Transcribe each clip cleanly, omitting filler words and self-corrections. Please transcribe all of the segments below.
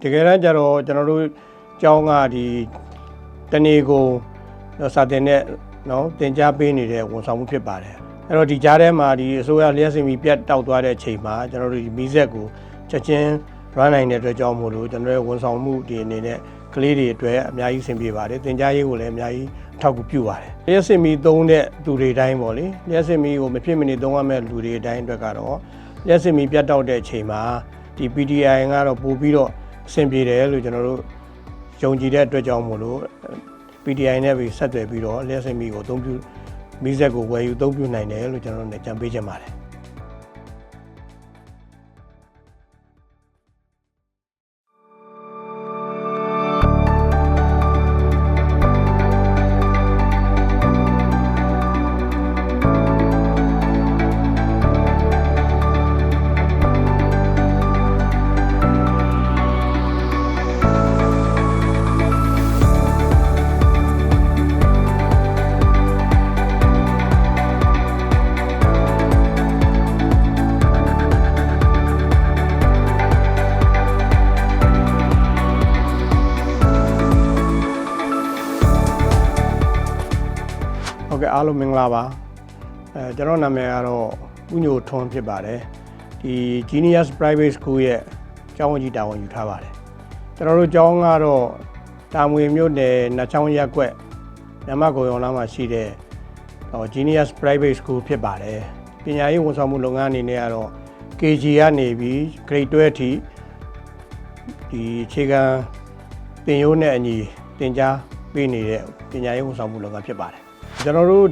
တကယ်တမ်းကျတော့ကျွန်တော်တို့ကျောင်းကတနေ့ကိုစာတင်တဲ့နော်သင်ကြားပေးနေတဲ့ဝန်ဆောင်မှုဖြစ်ပါတယ်အဲ့တော့ဒီကြားထဲမှာအစိုးရလျှက်စင်ပြီးပြတ်တောက်သွားတဲ့အချိန်မှာကျွန်တော်တို့မီးစက်ကိုချက်ချင်း run နိုင်တဲ့အတွက်ကြောင့်မို့လို့ကျွန်တော်တို့ဝန်ဆောင်မှုအနေနဲ့ကလေးတွေအတွက်အများကြီးဆင်ပြေပါတယ်သင်ကြားရေးကိုလည်းအများကြီးထောက်ကူပြုပါတယ်လျှက်စင်ပြီးသုံးတဲ့သူတွေတိုင်းပေါ့လေလျှက်စင်ပြီးကိုမဖြစ်မနေသုံးရမယ့်လူတွေတိုင်းအတွက်ကတော့လျှက်စင်ပြီးပြတ်တောက်တဲ့အချိန်မှာPDI ကတော့ပို့ပြီးတော့အဆင်ပြေတယ်လို့ကျွန်တော်တို့ယုံကြည်တဲ့အတွက်ကြောင့်မို့လို့ PDI နဲ့ပြီးဆက်သွယ်ပြီးတော့လျှက်စင်ပြီးကိုအသုံးပြုမီးစက်ကိုဝယ်ယူအသုံးပြုနိုင်တယ်လို့ကျွန်တော်တို့ကြံပေးချင်ပါတယ်ဟုတ်ကဲ့အားလုံးမင်္ဂလာပါကျွန်တော်နာမည်ကတော့ဦးညိုထွန်းဖြစ်ပါတယ်Genius Private School ရဲ့ကျောင်းဝန်ကြီးတာဝန်ယူထားပါတယ်ကျွန်တော်တို့ကျောင်းကတော့တာမွေမြို့နယ်နတ်ချောင်းရပ်ကွက်ညမကုံရုံလမ်းမှာရှိတဲ့Genius Private School ဖြစ်ပါတယ်ပညာရေးဝန်ဆောင်မှုလုပ်ငန်းအနေနဲ့ကတော့ KG ကနေပြီး Grade 12 အထိအခြေခံသင်ရိုးနဲ့အညီသင်ကြားပေးနေတဲ့ပညာရေးဝန်ဆောင်မှုလုပ်ငန်းဖြစ်ပါတယ်ကျွန်တော်တို့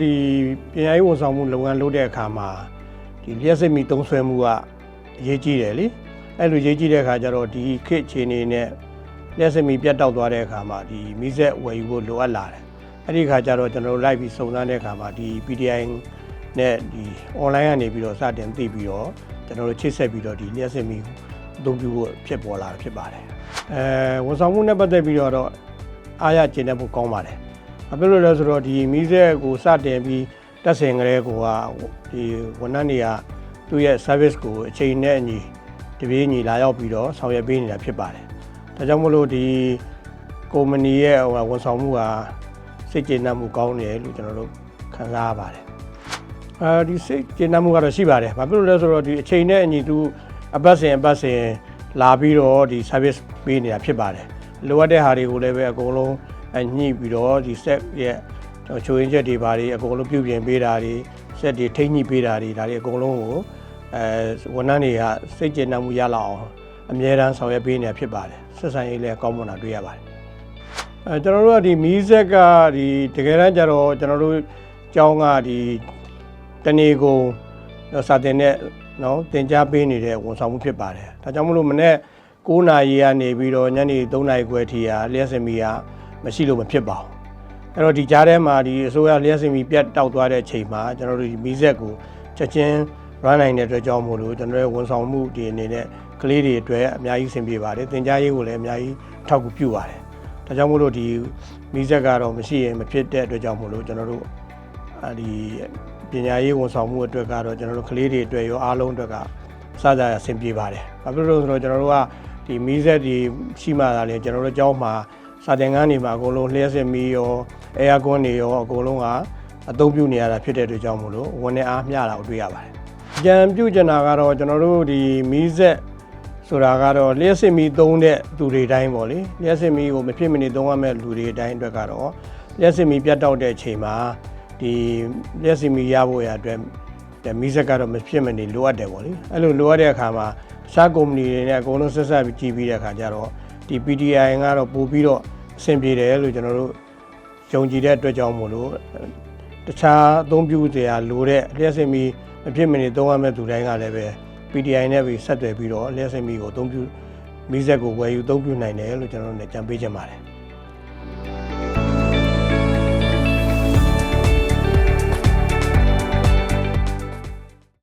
ပညာရေးဝန်ဆောင်မှုလုပ်ငန်းလုပ်တဲ့အခါမှာလျှက်စစ်မီသုံးစွဲမှုကအရေးကြီးတယ်လေအဲ့လိုရေးကြီးတဲ့အခါကျတော့ခေတ်အခြေအနေနဲ့လျှက်စစ်မီပြတ်တောက်သွားတဲ့အခါမှာမီးစက်ဝယ်ယူဖို့လိုအပ်လာတယ်အဲ့ဒီအခါကျတော့ကျွန်တော်တို့လိုက်ပြီးစုံစမ်းတဲ့အခါမှာPDI နဲ့online ကနေပြီးတော့စတင်သိပြီးတော့ကျွန်တော်တို့ချိတ်ဆက်ပြီးတော့လျှက်စစ်မီအသုံးပြုဖို့ဖြစ်ပေါ်လာတာဖြစ်ပါတယ်ဝန်ဆောင်မှုနဲ့ပတ်သက်ပြီးတော့အားရကျေနပ်ဖို့ကောင်းပါတယ်ဘာဖြစ်လို့လဲဆိုတော့မီးစက်ကိုစတင်ပြီးတက်ဆင်ကြတဲ့ကိုကဝန်ထမ်းတွေကသူ့ရဲ့ service ကိုအချိန်နဲ့အညီတပြေးညီလာရောက်ပြီးတော့ဆောင်ရွက်ပေးနေတာဖြစ်ပါတယ်ဒါကြောင့်မို့လို့ကုမ္ပဏီရဲ့ဝန်ဆောင်မှုကစိတ်ကျေနပ်မှုကောင်းတယ်လို့ကျွန်တော်တို့ခံစားရပါတယ်စိတ်ကျေနပ်မှုကတော့ရှိပါတယ်ဘာဖြစ်လို့လဲဆိုတော့အချိန်နဲ့အညီသူအပတ်စဉ်လာပြီးတော့service ပေးနေတာဖြစ်ပါတယ်လိုအပ်တဲ့ဟာတွေကိုလည်းပဲအကုန်လုံးညှိပြီးတော့set ရဲ့ချိုးရင်းချက်တွေဘာတွေအကုန်လုံးပြုပြင်ပေးတာတွေ set တွေထိန်းညှိပေးတာတွေဒါတွေအကုန်လုံးကိုဝန်ထမ်းတွေကစိတ်ကျေနပ်မှုရလောက်အောင်အမြဲတမ်းဆောင်ရွက်ပေးနေတာဖြစ်ပါတယ်ဆက်ဆံရေးလည်းကောင်းမွန်တာတွေ့ရပါတယ်ကျွန်တော်တို့ကမီးစက်ကတကယ်တမ်းကျတော့ကျွန်တော်တို့ကျောင်းကတနေ့ကိုစာတင်တဲ့နော်သင်ကြားပေးနေတဲ့ဝန်ဆောင်မှုဖြစ်ပါတယ်ဒါကြောင့်မလို့မနေ့9 နာရီကနေပြီးတော့ညနေ3 နာရီခွဲထိလျှက်စင်မီမရှိလို့မဖြစ်ပါဘူးအဲ့တော့ကြားထဲမှာအစိုးရလျှက်စင်ပြီးပြတ်တောက်သွားတဲ့အချိန်မှာကျွန်တော်တို့မီးစက်ကိုချက်ချင်း run နိုင်တဲ့အတွက်ကြောင့်မို့လို့ကျွန်တော်တို့ဝန်ဆောင်မှုအနေနဲ့ကလေးတွေအတွက်အများကြီးဆင်ပြေပါတယ်သင်ကြားရေးကိုလည်းအများကြီးထောက်ကူပြုပါတယ်ဒါကြောင့်မို့လို့မီးစက်ကတော့မရှိရင်မဖြစ်တဲ့အတွက်ကြောင့်မို့လို့ကျွန်တော်တို့ပညာရေးဝန်ဆောင်မှုအတွက်ကတော့ကျွန်တော်တို့ကလေးတွေအတွက်ရောအားလုံးအတွက်ကစားကြရဆင်ပြေပါတယ်ဘာဖြစ်လို့လဲဆိုတော့ကျွန်တော်တို့ကမီးစက်ရှိမှသာလေကျွန်တော်တို့ကျောင်းမှာစာသင်ခန်းတွေမှာအကုန်လုံးလျှက်စစ်မီးရောair con တွေရောအကုန်လုံးကအသုံးပြုနေရတာဖြစ်တဲ့အတွက်ကြောင့်မို့လို့ဝန်နဲ့အားမျှတာကိုတွေ့ရပါတယ်။ကြံပြုကျင်တာကတော့ကျွန်တော်တို့မီးစက်ဆိုတာကတော့လျှက်စစ်မီးသုံးတဲ့သူတွေတိုင်းပေါ့လေလျှက်စစ်မီးကိုမဖြစ်မနေသုံးရမယ့်လူတွေတိုင်းအတွက်ကတော့လျှက်စစ်မီးပြတ်တောက်တဲ့အချိန်မှာလျှက်စစ်မီးရဖို့ရအတွက်မီးစက်ကတော့မဖြစ်မနေလိုအပ်တယ်ပေါ့လေအဲ့လိုလိုအပ်တဲ့အခါမှာတခြားကုမ္ပဏီတွေနဲ့အကုန်လုံးဆက်ဆက်ကြည့်ပြီးတဲ့အခါကျတော့PDI ကတော့ပို့ပြီးတော့အဆင်ပြေတယ်လို့ကျွန်တော်တို့ယုံကြည်တဲ့အတွက်ကြောင့်မို့လို့တခြားအသုံးပြုစရာလိုတဲ့လျှက်စစ်မီးမဖြစ်မနေသုံးရမယ့်သူတိုင်းကလည်းပဲ PDI နဲ့ပြီးဆက်သွယ်ပြီးတော့လျှက်စစ်မီးကိုအသုံးပြုမီးစက်ကိုဝယ်ယူအသုံးပြုနိုင်တယ်လို့ကျွန်တော်တို့ကြံပေးချင်ပါတယ်